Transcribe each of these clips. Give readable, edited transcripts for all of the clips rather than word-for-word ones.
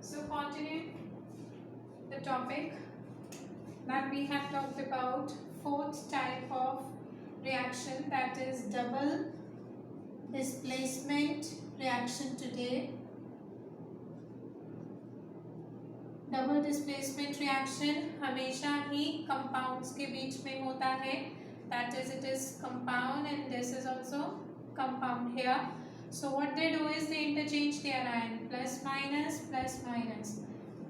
So continue the topic that we have talked about, fourth type of reaction, that is double displacement reaction today. Double displacement reaction हमेशा ही compounds के बीच में होता है, that is it is compound and this is also compound here. So what they do is they interchange their ion, plus minus,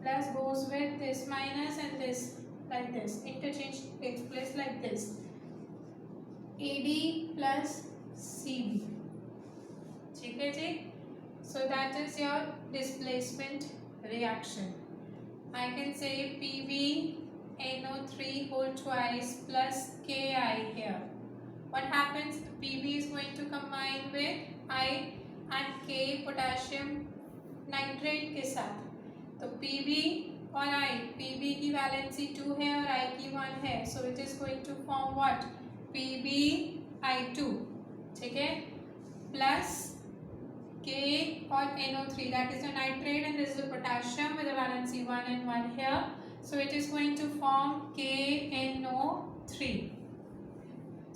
plus goes with this minus and this, like this. Interchange takes place like this. AD plus CB. ठीक है जी? So that is your displacement reaction. I can say PbNO3 whole twice plus Ki here. What happens? Pb is going to combine with I and K potassium nitrate के साथ. तो Pb और I, Pb की valency 2 है और I की 1 है, so it is going to form what? PbI2. ठीक है? Plus K और NO3, that is the nitrate and this is the potassium with the valency 1 and 1 here, so it is going to form KNO3.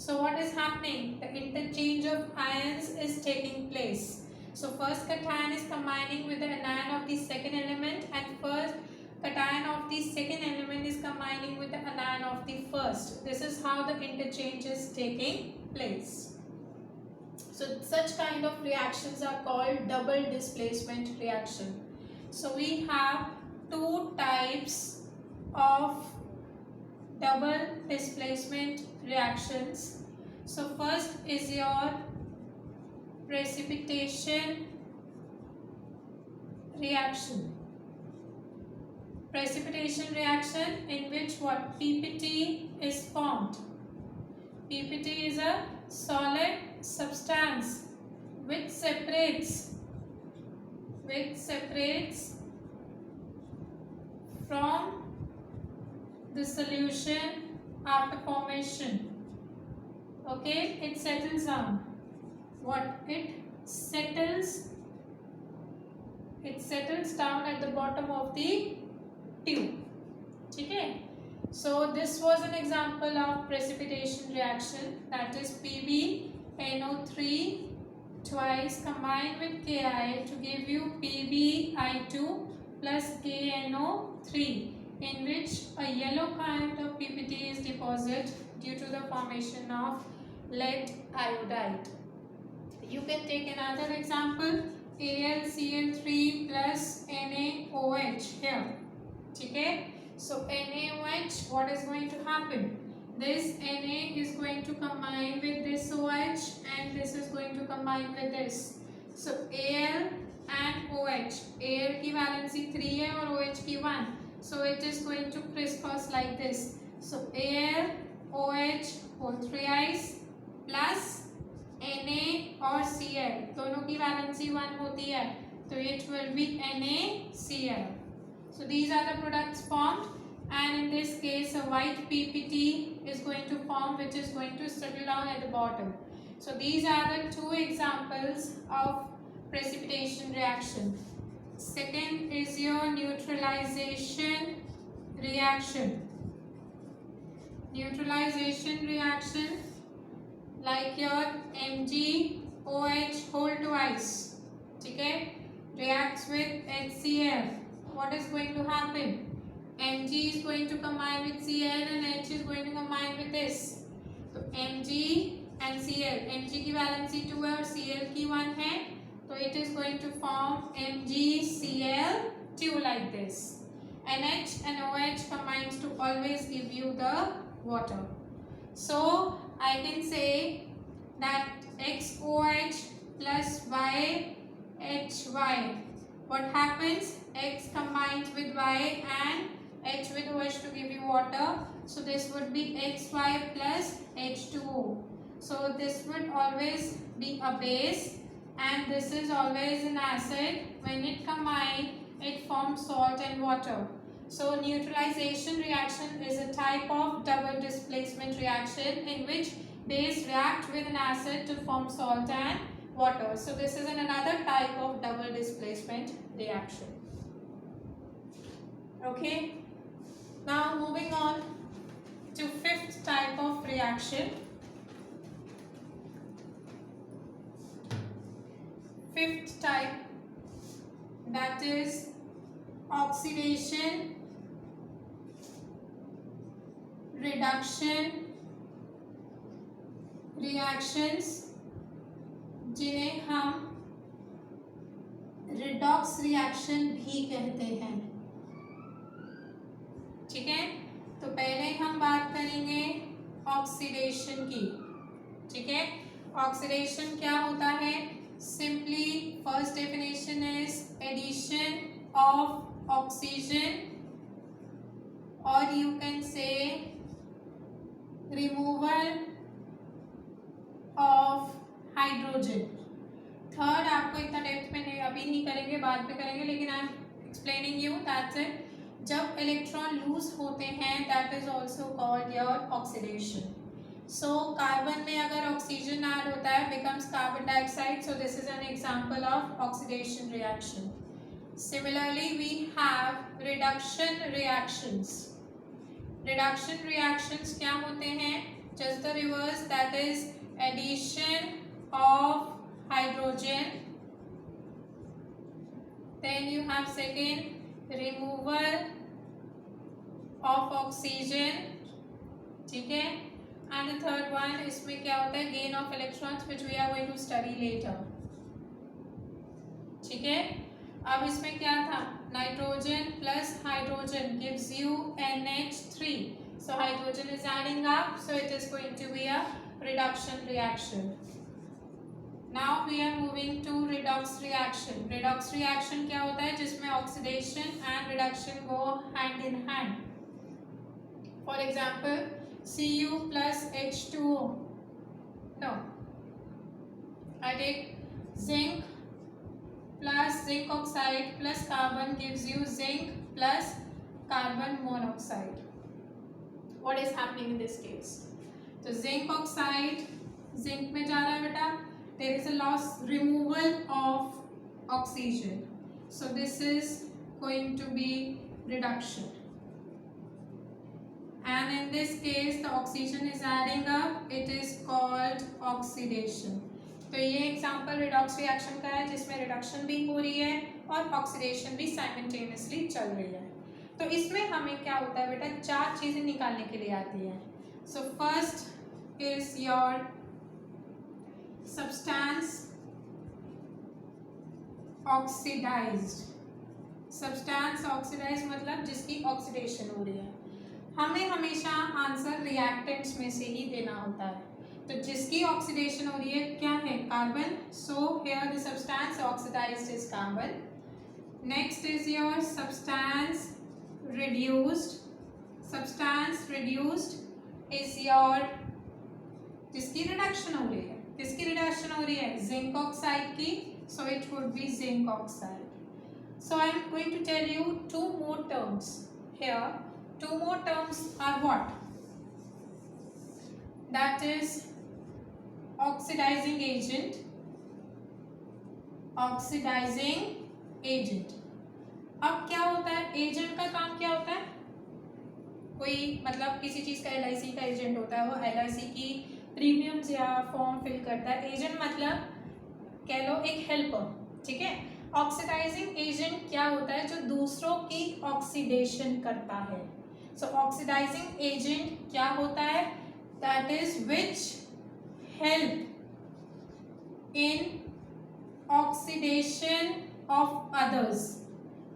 So what is happening? The interchange of ions is taking place. So first cation is combining with the anion of the second element and first cation of the second element is combining with the anion of the first. This is how the interchange is taking place. So such kind of reactions are called double displacement reaction. So we have two types of double displacement reactions. So first is your precipitation reaction. Precipitation reaction in which what? PPT is formed. PPT is a solid substance which separates from the solution after formation. Okay, it settles down. What? It settles down at the bottom of the tube. ठीक है? So this was an example of precipitation reaction, that is PbNO3 twice combined with Ki to give you PbI2 plus KNO3, in which a yellow kind of PPT is deposited due to the formation of lead iodide. You can take another example, AlCl3 plus NaOH here. ठीक है? So NaOH, what is going to happen? This Na is going to combine with this OH and this is going to combine with this. So Al and OH. Al की valency 3 है और OH की 1. So it is going to crisscross like this. So Al OH whole 3 plus Na और Cl, दोनों की valency 1 होती है, तो it will be NaCl. So these are the products formed, and in this case a white PPT is going to form, which is going to settle down at the bottom. So these are the two examples of precipitation reaction. Second is your neutralization reaction. Neutralization reaction, like your MgOH whole twice, ठीक है, reacts with HCl. What is going to happen? Mg is going to combine with Cl and H is going to combine with this. So Mg and Cl, Mg की valency 2 है और Cl की 1 है, so it is going to form MgCl2 like this. NH and OH combines to always give you the water. So I can say that XOH plus YHY. What happens? X combines with Y and H with OH to give you water. So this would be XY plus H2O. So this would always be a base and this is always an acid. When it combines, it forms salt and water. So neutralization reaction is a type of double displacement reaction in which base react with an acid to form salt and water. So this is another type of double displacement reaction. Okay, now moving on to fifth type of reaction. Fifth type, that is oxidation reduction reactions, जिन्हें हम redox reaction भी कहते हैं। ठीक है, तो पहले हम बात करेंगे ऑक्सीडेशन की। ठीक है, ऑक्सीडेशन क्या होता है? Simply first definition is addition of oxygen, और you can say removal of hydrogen. Third आपको इतना डेप्थ में अभी नहीं करेंगे, बाद में करेंगे, लेकिन I am explaining you that's it. जब इलेक्ट्रॉन लूज होते हैं that is also called your oxidation. So carbon में अगर ऑक्सीजन ऐड होता है becomes carbon dioxide, so this is an example of oxidation reaction. Similarly we have reduction reactions. Reduction reactions क्या होते हैं? Just the reverse, that is addition of hydrogen, then you have second removal of oxygen, ठीक है, and the third one इसमें क्या होता है? gain of electrons, which we are going to study later। ठीक है, अब इसमें क्या था? Nitrogen plus hydrogen gives you NH3, so hydrogen is adding up, so it is going to be a reduction reaction। Now we are moving to redox reaction। redox reaction क्या होता है? जिसमें oxidation and reduction go hand in hand। For example, Cu plus H2O, no, I take zinc plus zinc oxide plus carbon gives you zinc plus carbon monoxide। What is happening in this case? तो zinc oxide zinc में जा रहा है बेटा, there is a loss, removal of oxygen, so this is going to be reduction, and in this case the oxygen is adding up, it is called oxidation। तो ये example redox reaction का है जिसमें रिडक्शन भी हो रही है और ऑक्सीडेशन भी साइमल्टेनियसली चल रही है। तो इसमें हमें क्या होता है बेटा? चार चीजें निकालने के लिए आती है। So first is your substance oxidized। substance oxidized मतलब जिसकी ऑक्सीडेशन हो रही है। हमें हमेशा आंसर रिएक्टेंट्स में से ही देना होता है, तो जिसकी ऑक्सीडेशन हो रही है क्या है? Carbon. So here the substance oxidised is carbon. Next is your substance reduced. Substance reduced is your जिसकी रिडक्शन हो रही है। किसकी रिडक्शन हो रही है? जिंक ऑक्साइड की, so it would be zinc oxide. So I am going to tell you two more terms here. Two more terms are what? That is oxidising agent. Oxidising agent. अब क्या होता है? Agent का काम क्या होता है? कोई मतलब किसी चीज का LIC का एजेंट होता है, वो LIC की प्रीमियम्स या फॉर्म फिल करता है। एजेंट मतलब कह लो एक हेल्पर। ठीक है, ऑक्सीडाइजिंग एजेंट क्या होता है? जो दूसरों की ऑक्सीडेशन करता है। सो ऑक्सीडाइजिंग एजेंट क्या होता है? That is which help in oxidation of others.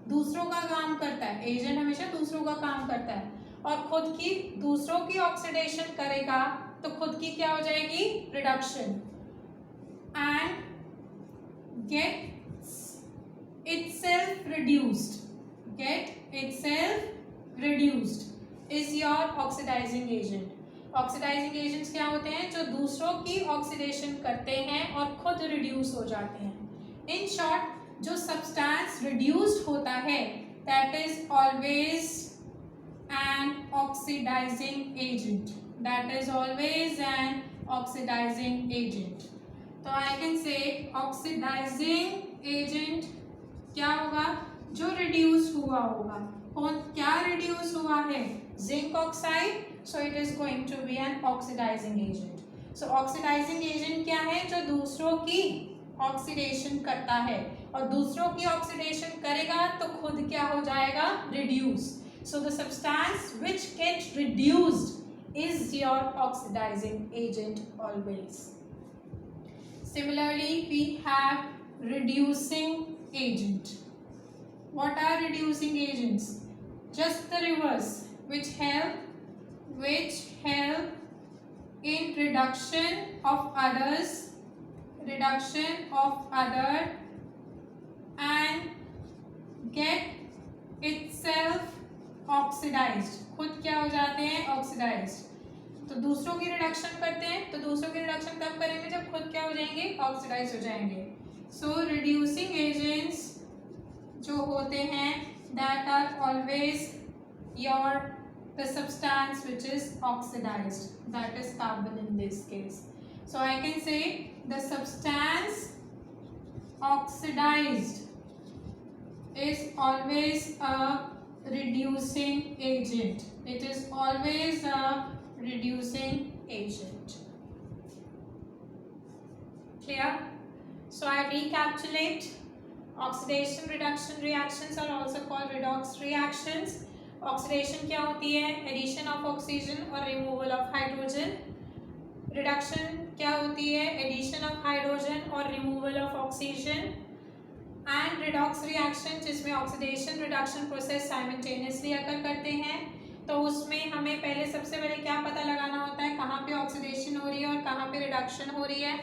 दूसरों का काम करता है, एजेंट हमेशा दूसरों का काम करता है, और खुद की दूसरों की ऑक्सीडेशन करेगा तो खुद की क्या हो जाएगी? Reduction. And gets itself reduced. Get itself reduced is your oxidising agent. Oxidising agents क्या होते हैं? जो दूसरों की ऑक्सीडेशन करते हैं और खुद रिड्यूस हो जाते हैं। इन शॉर्ट, जो सब्सटेंस रिड्यूस्ड होता है that is always an oxidising agent. That is always an oxidizing agent। तो I can say oxidizing agent क्या होगा? जो रिड्यूस हुआ होगा, कौन क्या रिड्यूस हुआ है, zinc oxide, so it is going to be an oxidising agent. So oxidising agent क्या है, जो दूसरों की ऑक्सीडेशन करता है, और दूसरों की ऑक्सीडेशन करेगा तो खुद क्या हो जाएगा, reduce. So the substance which get reduced is your oxidising agent always. Similarly, we have reducing agent. What are reducing agents? Just the reverse, which help in reduction of others, and get itself oxidized. खुद क्या हो जाते हैं, oxidised. तो दूसरों की reduction करते हैं, तो दूसरों की रिडक्शन तब करेंगे जब खुद क्या हो जाएंगे, ऑक्सीडाइज हो जाएंगे। सो रिड्यूसिंग एजेंट्स जो होते हैं, that are always your the substance which is oxidised, that is carbon in this case. So I can say the substance oxidised is always a reducing agent. It is always a reducing agent. Clear? So I recapitulate. Oxidation reduction reactions are also called redox reactions. Oxidation क्या होती है, addition of oxygen और removal of hydrogen. Reduction क्या होती है, addition of hydrogen और removal of oxygen. And redox reaction जिसमें oxidation reduction process simultaneously अकर करते हैं, तो उसमें हमें पहले सबसे पहले क्या पता लगाना होता है, कहाँ पे ऑक्सीडेशन हो रही है और कहाँ पे रिडक्शन हो रही है।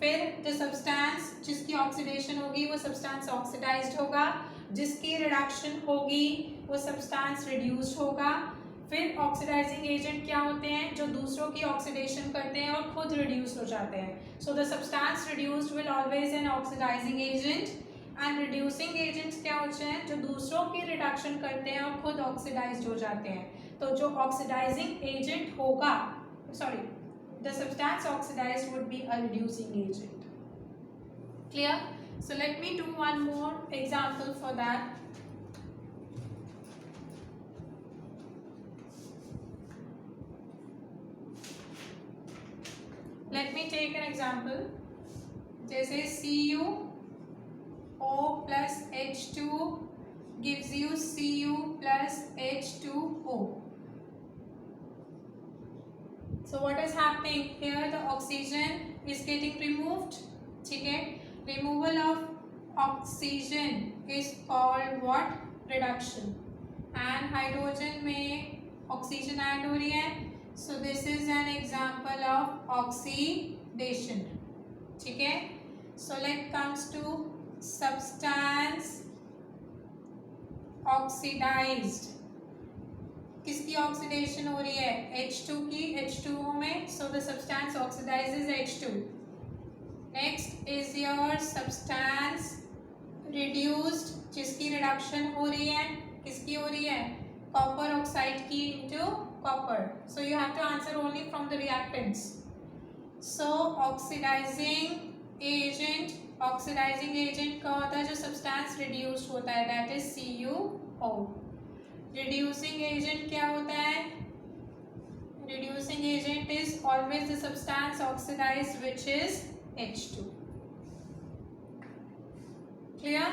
फिर जो सब्सटेंस जिसकी ऑक्सीडेशन होगी वो सब्सटेंस ऑक्सीडाइज्ड होगा, जिसकी रिडक्शन होगी वो सब्सटेंस रिड्यूस्ड होगा। फिर ऑक्सीडाइजिंग एजेंट क्या होते हैं, जो दूसरों की ऑक्सीडेशन करते हैं और खुद रिड्यूस हो जाते हैं। So the substance reduced will always an oxidising agent. And reducing agents क्या होते हैं, जो दूसरों की रिडक्शन करते हैं और खुद ऑक्सीडाइज्ड हो जाते हैं। तो जो ऑक्सीडाइजिंग एजेंट होगा, sorry, the substance oxidised would be a reducing agent. Clear? So let me do one more example for that. Let me take an example, जैसे CuO plus H2 gives you Cu plus H2O. So what is happening here, the oxygen is getting removed, ठीक है। removal of oxygen is called what, reduction, and hydrogen में oxygen add हो रही है, so this is an example of oxidation, ठीक है। so let comes to substance oxidized, किसकी oxidation हो रही है, H2 की, H2O में, so the substance oxidizes H2. next is your substance reduced, जिसकी रिडक्शन हो रही है, किसकी हो रही है, कॉपर ऑक्साइड की into copper, so you have to answer only from the reactants. so oxidising agent का होता है जो सब्सटेंस रिड्यूस्ड होता है, that is CuO. Reducing agent क्या होता है, reducing agent is always the substance oxidised which is H2. Clear?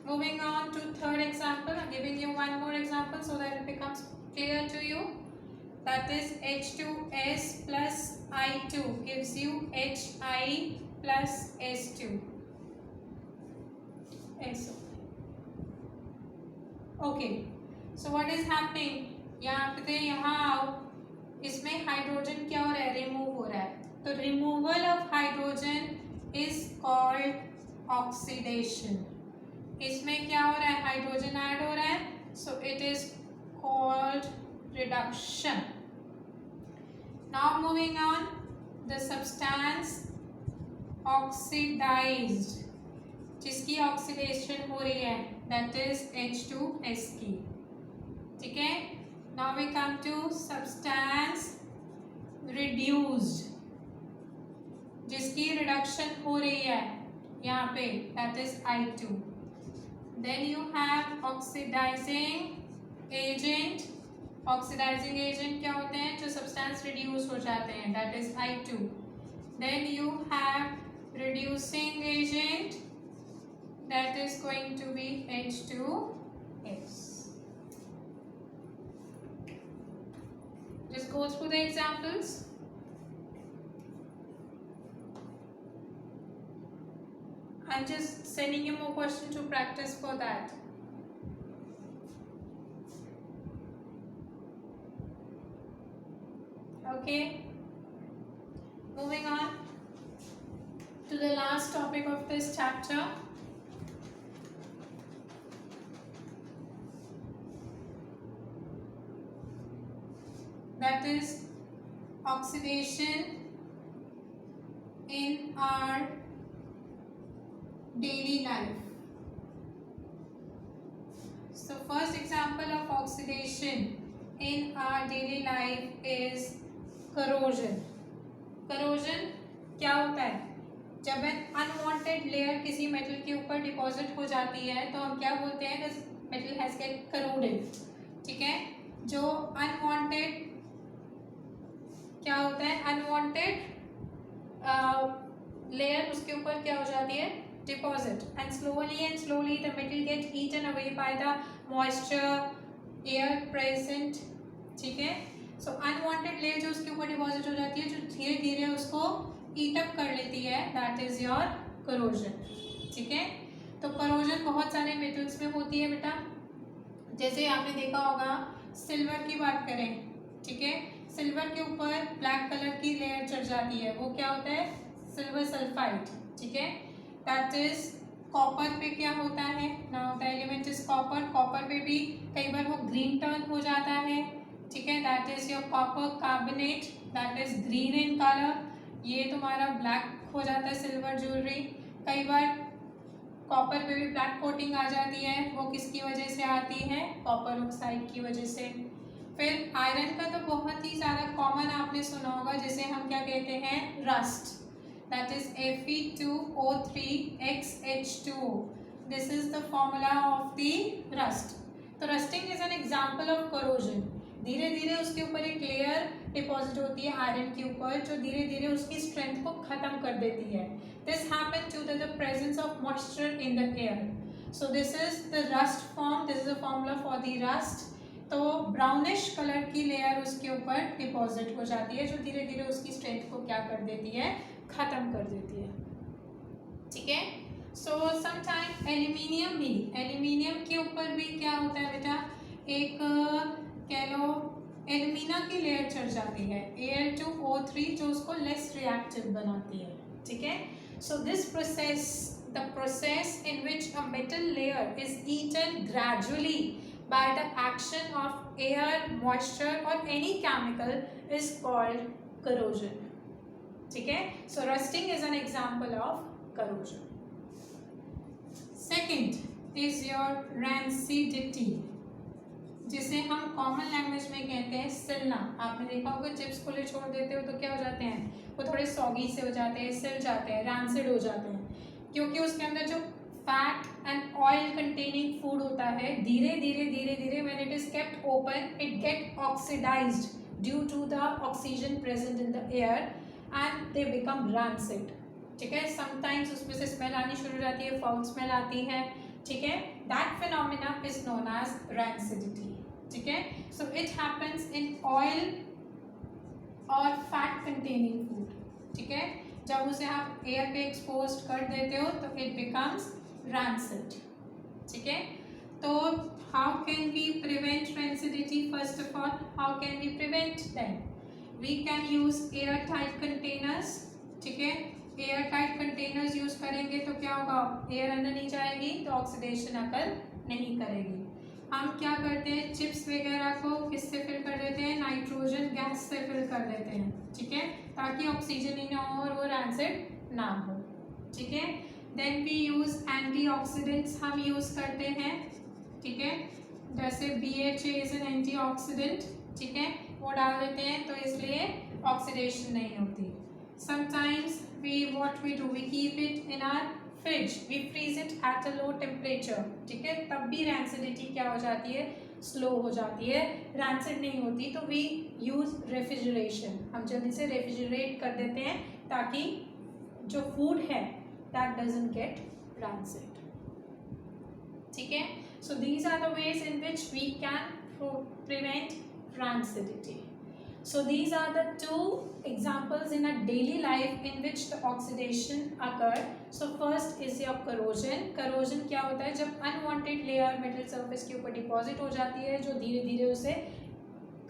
Moving on to third example, I am giving you one more example so that it becomes clear to you. That is H2S plus I2 gives you Hi plus S2. SO. Okay. So what is happening? यहाँ आओ, इसमें hydrogen क्या हो रहा है, remove हो रहा है, तो removal of hydrogen is called oxidation. इसमें क्या हो रहा है, हाइड्रोजन ऐड हो रहा है, so it is called reduction. now moving on, the substance oxidized, जिसकी ऑक्सीडेशन हो रही है, that is H2S की, ठीक है। now we come to substance reduced, जिसकी रिडक्शन हो रही है यहाँ पे, that is I2. Then you have oxidizing agent. Oxidizing agent क्या होते हैं? जो substance reduce हो जाते हैं, that is I2. Then you have reducing agent, that is going to be H2S. Just go through the examples. I'm just sending you more questions to practice for that. Okay. Moving on to the last topic of this chapter. That is oxidation in our daily life. So first example of oxidation in our daily life is corrosion. Corrosion क्या होता है? जब unwanted layer किसी metal के ऊपर deposit हो जाती है तो हम क्या बोलते हैं? This metal has get corroded. ठीक है, जो अनवांटेड क्या होता है? अनवांटेड लेयर उसके ऊपर क्या हो जाती है? Deposit, and slowly the metal gets eaten away by the moisture, air present. ठीक है, so unwanted layer जो उसके ऊपर डिपॉजिट हो जाती है, जो धीरे धीरे उसको ईट अप कर लेती है, that is your corrosion. ठीक है, तो corrosion बहुत सारे मेटल्स में होती है बेटा. जैसे आपने देखा होगा सिल्वर की बात करें. ठीक है, सिल्वर के ऊपर ब्लैक कलर की लेयर चढ़ जाती है, वो क्या होता है? Silver sulphide. ठीक है, दैट इज कॉपर पे क्या होता है? Now the element is copper. Copper पे भी कई बार वो ग्रीन टर्न हो जाता है. ठीक है, that is your copper carbonate, that is green in colour. ये तुम्हारा ब्लैक हो जाता है सिल्वर ज्वेलरी. कई बार कॉपर पे भी ब्लैक कोटिंग आ जाती है, वो किसकी वजह से आती है? कॉपर ऑक्साइड की वजह से. फिर आयरन का तो बहुत ही ज़्यादा कॉमन आपने सुना होगा, जिसे हम क्या कहते हैं? Rust. That is Fe2O3XH2O. This is the formula of the rust. तो rusting is an example of corrosion. धीरे धीरे उसके ऊपर एक लेयर डिपॉजिट होती है आयरन के ऊपर, जो धीरे धीरे उसकी स्ट्रेंथ को खत्म कर देती है. This happens due to the presence of moisture in the air. So this is the rust form. This is the formula for the rust. तो ब्राउनिश कलर की लेयर उसके ऊपर डिपॉजिट हो जाती है, जो धीरे धीरे उसकी स्ट्रेंथ को क्या कर देती है? खत्म कर देती है. ठीक है, सो समटाइम एल्यूमिनियम भी, एल्यूमिनियम के ऊपर भी क्या होता है बेटा? एक कह लो एल्यूमिना की लेयर चढ़ जाती है, Al2O3, जो उसको लेस रिएक्टिव बनाती है. ठीक है, so this process, the process in which a metal layer is eaten gradually by the action of air, moisture or any chemical is called corrosion. ठीक है, so rusting is an example of corrosion. Second is your rancidity, जिसे हम common language में कहते हैं सिलना. आपने देखा होगा चिप्स खुले छोड़ देते हो तो क्या हो जाते हैं? वो थोड़े सॉगी से हो जाते हैं, सिल जाते हैं, रैंसिड हो जाते हैं, क्योंकि उसके अंदर जो fat and oil containing food होता है, धीरे धीरे when it is kept open it get oxidised due to the oxygen present in the air and they become rancid. ठीक है, समटाइम्स उसमें से स्मेल आनी शुरू हो जाती है, फाउल स्मेल आती है. ठीक है, that phenomena is known as rancidity. ठीक है, so it happens in oil और फैट कंटेनिंग फूड. ठीक है, जब उसे आप एयर पे एक्सपोज कर देते हो तो इट बिकम्स rancid. ठीक है, तो how can we prevent rancidity? First of all, how can we prevent them? We can use airtight containers. ठीक है, airtight containers यूज करेंगे तो क्या होगा? एयर अंदर नहीं जाएगी तो ऑक्सीडेशन अकर नहीं करेगी. हम क्या करते हैं? चिप्स वगैरह को किससे फिल कर देते हैं? नाइट्रोजन गैस से फिल कर देते हैं. ठीक है, ताकि ऑक्सीजन ही ना हो और वो रैंसिड ना हो. ठीक है, देन वी यूज एंटीऑक्सीडेंट्स हम यूज करते हैं. ठीक है, जैसे BHA इज एन एंटीऑक्सीडेंट. ठीक है, वो डाल देते हैं तो इसलिए ऑक्सीडेशन नहीं होती. Sometimes we what we do, we keep it in our fridge, we freeze it at a low temperature, ठीक है, तब भी रैंसिडिटी क्या हो जाती है, स्लो हो जाती है, रैंसिड नहीं होती। तो वी यूज रेफ्रिजरेशन, हम जल्दी से रेफ्रिजरेट कर देते हैं ताकि जो फूड है दैट डजंट गेट रैंसिड, ठीक है। So these are the ways in which we can prevent rancidity. So these are the two examples in a daily life in which the oxidation occur. So first is your corrosion. Corrosion क्या होता है, जब unwanted layer metal surface के ऊपर deposit हो जाती है जो धीरे धीरे उसे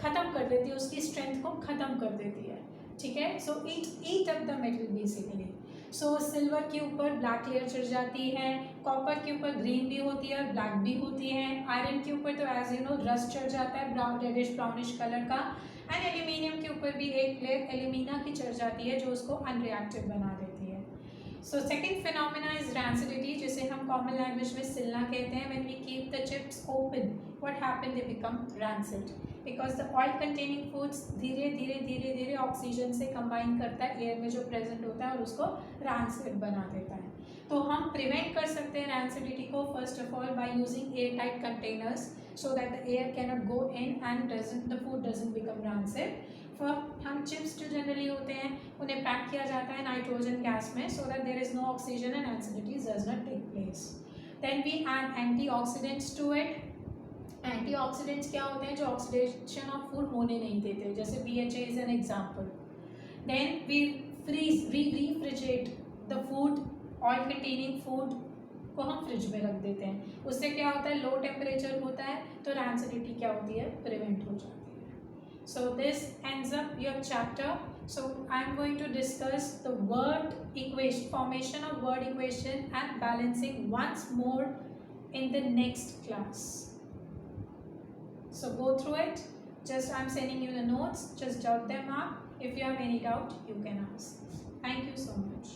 ख़त्म कर देती है, उसकी स्ट्रेंथ को ख़त्म कर देती है, ठीक है। सो eat up the metal basically. So silver के ऊपर ब्लैक लेयर चढ़ जाती है, कॉपर के ऊपर ग्रीन भी होती है और ब्लैक भी होती है, आयरन के ऊपर तो एज यू नो रस्ट चढ़ जाता है ब्राउन रेडिश ब्राउनिश कलर का, एंड एल्यूमिनियम के ऊपर भी एक लेयर एल्यूमिना की चढ़ जाती है जो उसको अनरिएक्टिव बना देती है। So second phenomena is rancidity, जिसे हम कॉमन लैंग्वेज में सिलना कहते हैं। When we keep the chips open what happen, they become rancid because the oil containing foods धीरे धीरे धीरे धीरे ऑक्सीजन से कंबाइन करता है एयर में जो प्रेजेंट होता है और उसको रैंसिड बना देता है। तो हम प्रिवेंट कर सकते हैं रैंसिडिटी को first of all by using air tight containers so that the air cannot go in and the food doesn't become rancid. For हम चिप्स जो जनरली होते हैं उन्हें पैक किया जाता है नाइट्रोजन गैस में so that there is no oxygen and acidity does not take place. Then we add antioxidants to it. Antioxidants क्या होते हैं, जो ऑक्सीडेशन ऑफ फूड होने नहीं देते, जैसे BHA is an example. Then we refrigerate the food, oil containing food को हम फ्रिज में रख देते हैं, उससे क्या होता है, लो टेम्परेचर होता है तो रैंसिडिटी क्या होती है, प्रिवेंट हो जाती है। So this ends up your chapter. So I am going to discuss the word equation, formation of word equation and balancing once more in the next class. So go through it. Just I'm sending you the notes. Just jot them up. If you have any doubt, you can ask. Thank you so much.